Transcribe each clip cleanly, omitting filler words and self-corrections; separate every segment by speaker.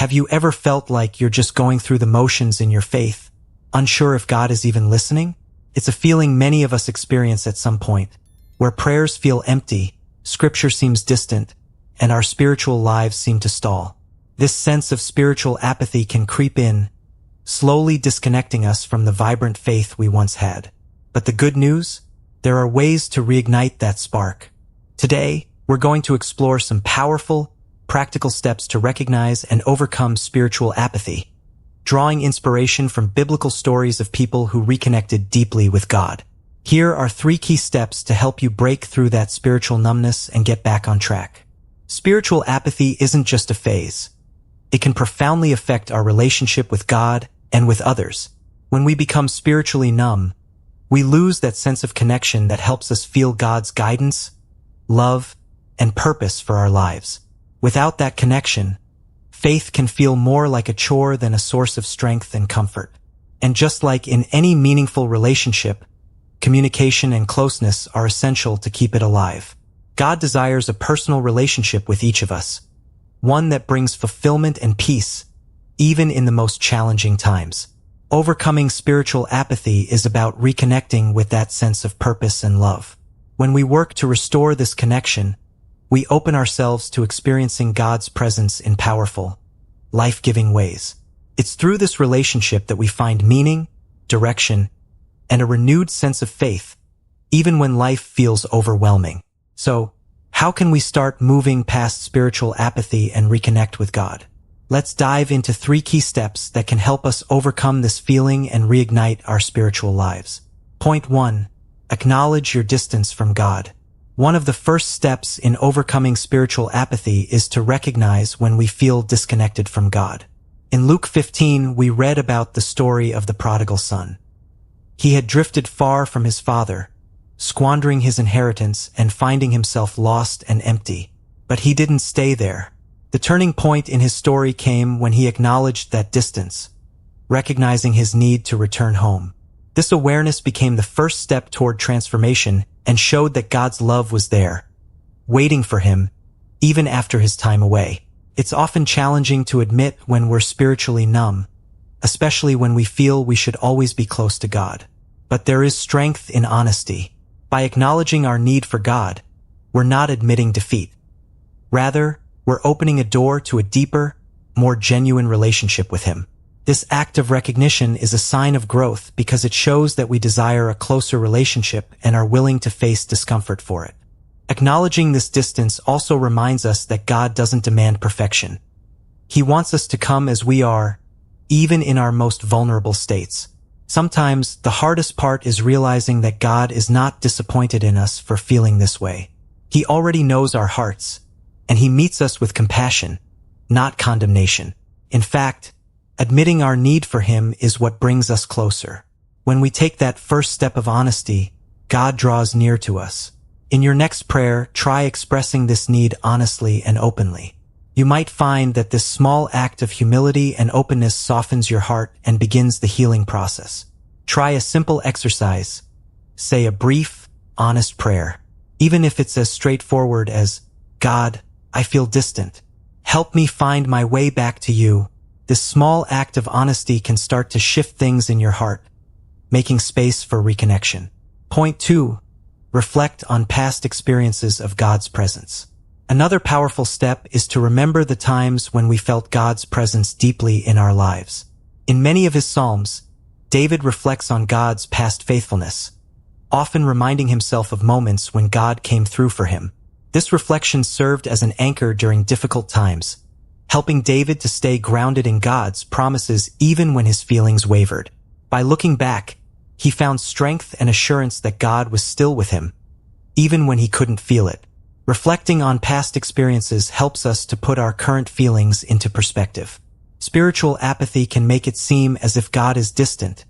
Speaker 1: Have you ever felt like you're just going through the motions in your faith, unsure if God is even listening? It's a feeling many of us experience at some point, where prayers feel empty, scripture seems distant, and our spiritual lives seem to stall. This sense of spiritual apathy can creep in, slowly disconnecting us from the vibrant faith we once had. But the good news? There are ways to reignite that spark. Today, we're going to explore some powerful, practical steps to recognize and overcome spiritual apathy, drawing inspiration from biblical stories of people who reconnected deeply with God. Here are 3 key steps to help you break through that spiritual numbness and get back on track. Spiritual apathy isn't just a phase. It can profoundly affect our relationship with God and with others. When we become spiritually numb, we lose that sense of connection that helps us feel God's guidance, love, and purpose for our lives. Without that connection, faith can feel more like a chore than a source of strength and comfort. And just like in any meaningful relationship, communication and closeness are essential to keep it alive. God desires a personal relationship with each of us, one that brings fulfillment and peace, even in the most challenging times. Overcoming spiritual apathy is about reconnecting with that sense of purpose and love. When we work to restore this connection, we open ourselves to experiencing God's presence in powerful, life-giving ways. It's through this relationship that we find meaning, direction, and a renewed sense of faith, even when life feels overwhelming. So, how can we start moving past spiritual apathy and reconnect with God? Let's dive into 3 key steps that can help us overcome this feeling and reignite our spiritual lives. Point 1. Acknowledge your distance from God. One of the first steps in overcoming spiritual apathy is to recognize when we feel disconnected from God. In Luke 15, we read about the story of the prodigal son. He had drifted far from his father, squandering his inheritance and finding himself lost and empty. But he didn't stay there. The turning point in his story came when he acknowledged that distance, recognizing his need to return home. This awareness became the first step toward transformation and showed that God's love was there, waiting for him, even after his time away. It's often challenging to admit when we're spiritually numb, especially when we feel we should always be close to God. But there is strength in honesty. By acknowledging our need for God, we're not admitting defeat. Rather, we're opening a door to a deeper, more genuine relationship with Him. This act of recognition is a sign of growth because it shows that we desire a closer relationship and are willing to face discomfort for it. Acknowledging this distance also reminds us that God doesn't demand perfection. He wants us to come as we are, even in our most vulnerable states. Sometimes the hardest part is realizing that God is not disappointed in us for feeling this way. He already knows our hearts, and He meets us with compassion, not condemnation. In fact, admitting our need for Him is what brings us closer. When we take that first step of honesty, God draws near to us. In your next prayer, try expressing this need honestly and openly. You might find that this small act of humility and openness softens your heart and begins the healing process. Try a simple exercise. Say a brief, honest prayer. Even if it's as straightforward as, God, I feel distant. Help me find my way back to you. This small act of honesty can start to shift things in your heart, making space for reconnection. Point 2. Reflect on past experiences of God's presence. Another powerful step is to remember the times when we felt God's presence deeply in our lives. In many of his Psalms, David reflects on God's past faithfulness, often reminding himself of moments when God came through for him. This reflection served as an anchor during difficult times, helping David to stay grounded in God's promises even when his feelings wavered. By looking back, he found strength and assurance that God was still with him, even when he couldn't feel it. Reflecting on past experiences helps us to put our current feelings into perspective. Spiritual apathy can make it seem as if God is distant,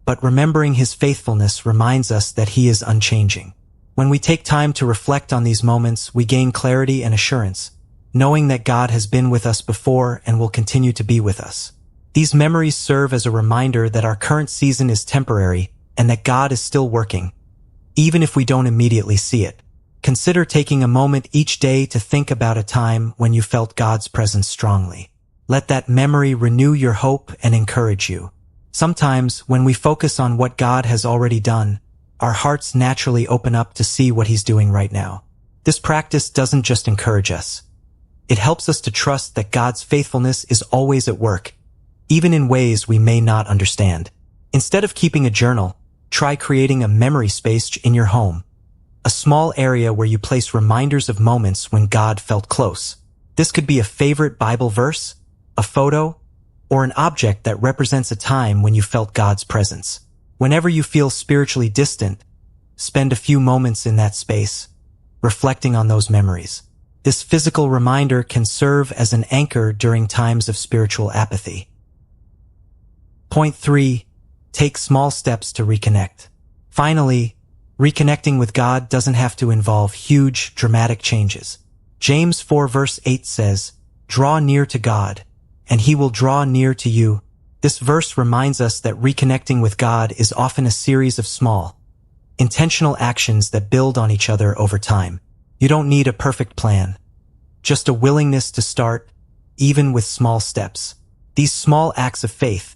Speaker 1: but remembering His faithfulness reminds us that He is unchanging. When we take time to reflect on these moments, we gain clarity and assurance, knowing that God has been with us before and will continue to be with us. These memories serve as a reminder that our current season is temporary and that God is still working, even if we don't immediately see it. Consider taking a moment each day to think about a time when you felt God's presence strongly. Let that memory renew your hope and encourage you. Sometimes, when we focus on what God has already done, our hearts naturally open up to see what He's doing right now. This practice doesn't just encourage us. It helps us to trust that God's faithfulness is always at work, even in ways we may not understand. Instead of keeping a journal, try creating a memory space in your home, a small area where you place reminders of moments when God felt close. This could be a favorite Bible verse, a photo, or an object that represents a time when you felt God's presence. Whenever you feel spiritually distant, spend a few moments in that space, reflecting on those memories. This physical reminder can serve as an anchor during times of spiritual apathy. Point 3. Take small steps to reconnect. Finally, reconnecting with God doesn't have to involve huge, dramatic changes. James 4 verse 8 says, "Draw near to God, and He will draw near to you." This verse reminds us that reconnecting with God is often a series of small, intentional actions that build on each other over time. You don't need a perfect plan, just a willingness to start, even with small steps. These small acts of faith,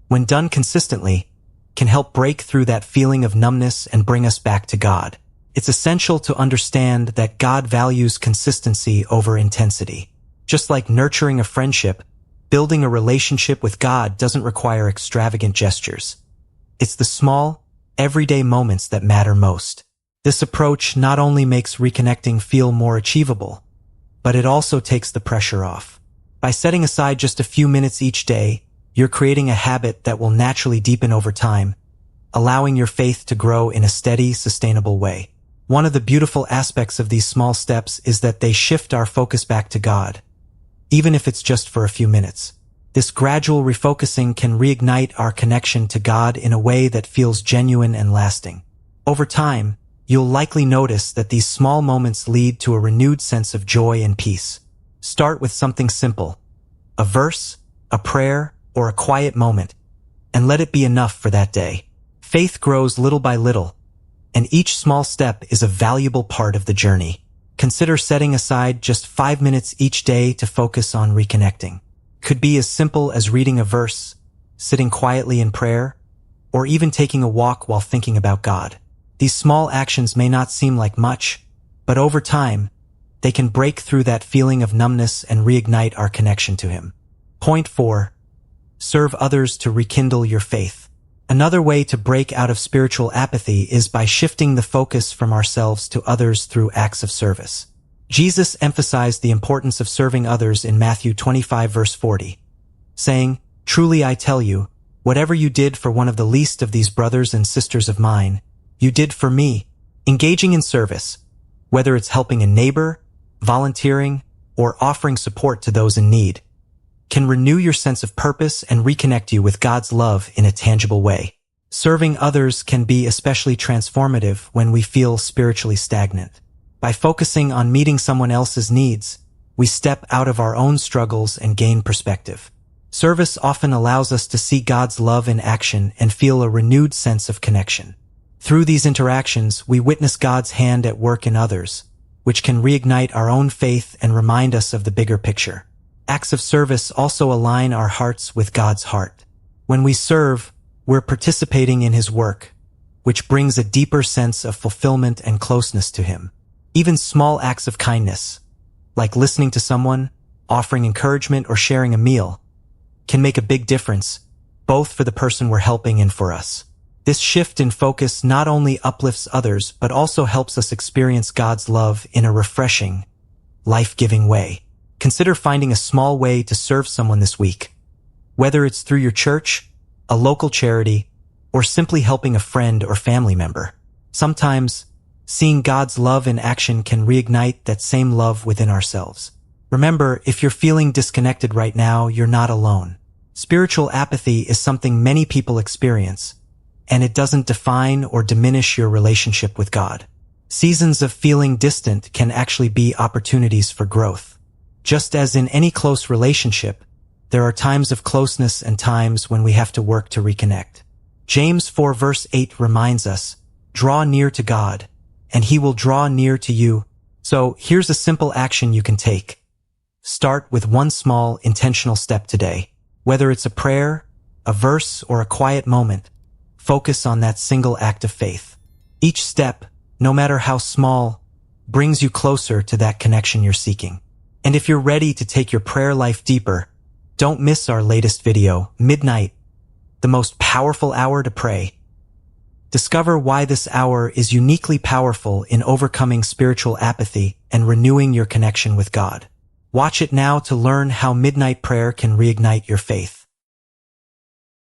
Speaker 1: when done consistently, can help break through that feeling of numbness and bring us back to God. It's essential to understand that God values consistency over intensity. Just like nurturing a friendship, building a relationship with God doesn't require extravagant gestures. It's the small, everyday moments that matter most. This approach not only makes reconnecting feel more achievable, but it also takes the pressure off. By setting aside just a few minutes each day, you're creating a habit that will naturally deepen over time, allowing your faith to grow in a steady, sustainable way. One of the beautiful aspects of these small steps is that they shift our focus back to God, even if it's just for a few minutes. This gradual refocusing can reignite our connection to God in a way that feels genuine and lasting. Over time, you'll likely notice that these small moments lead to a renewed sense of joy and peace. Start with something simple, a verse, a prayer, or a quiet moment, and let it be enough for that day. Faith grows little by little, and each small step is a valuable part of the journey. Consider setting aside just 5 minutes each day to focus on reconnecting. Could be as simple as reading a verse, sitting quietly in prayer, or even taking a walk while thinking about God. These small actions may not seem like much, but over time, they can break through that feeling of numbness and reignite our connection to Him. Point 4. Serve others to rekindle your faith. Another way to break out of spiritual apathy is by shifting the focus from ourselves to others through acts of service. Jesus emphasized the importance of serving others in Matthew 25 verse 40, saying, "Truly I tell you, whatever you did for one of the least of these brothers and sisters of mine, you did for me." Engaging in service, whether it's helping a neighbor, volunteering, or offering support to those in need, can renew your sense of purpose and reconnect you with God's love in a tangible way. Serving others can be especially transformative when we feel spiritually stagnant. By focusing on meeting someone else's needs, we step out of our own struggles and gain perspective. Service often allows us to see God's love in action and feel a renewed sense of connection. Through these interactions, we witness God's hand at work in others, which can reignite our own faith and remind us of the bigger picture. Acts of service also align our hearts with God's heart. When we serve, we're participating in His work, which brings a deeper sense of fulfillment and closeness to Him. Even small acts of kindness, like listening to someone, offering encouragement, or sharing a meal, can make a big difference, both for the person we're helping and for us. This shift in focus not only uplifts others, but also helps us experience God's love in a refreshing, life-giving way. Consider finding a small way to serve someone this week, whether it's through your church, a local charity, or simply helping a friend or family member. Sometimes, seeing God's love in action can reignite that same love within ourselves. Remember, if you're feeling disconnected right now, you're not alone. Spiritual apathy is something many people experience, and it doesn't define or diminish your relationship with God. Seasons of feeling distant can actually be opportunities for growth. Just as in any close relationship, there are times of closeness and times when we have to work to reconnect. James 4 verse 8 reminds us, "Draw near to God, and He will draw near to you." So here's a simple action you can take. Start with one small, intentional step today. Whether it's a prayer, a verse, or a quiet moment, focus on that single act of faith. Each step, no matter how small, brings you closer to that connection you're seeking. And if you're ready to take your prayer life deeper, don't miss our latest video, Midnight, the most powerful hour to pray. Discover why this hour is uniquely powerful in overcoming spiritual apathy and renewing your connection with God. Watch it now to learn how midnight prayer can reignite your faith.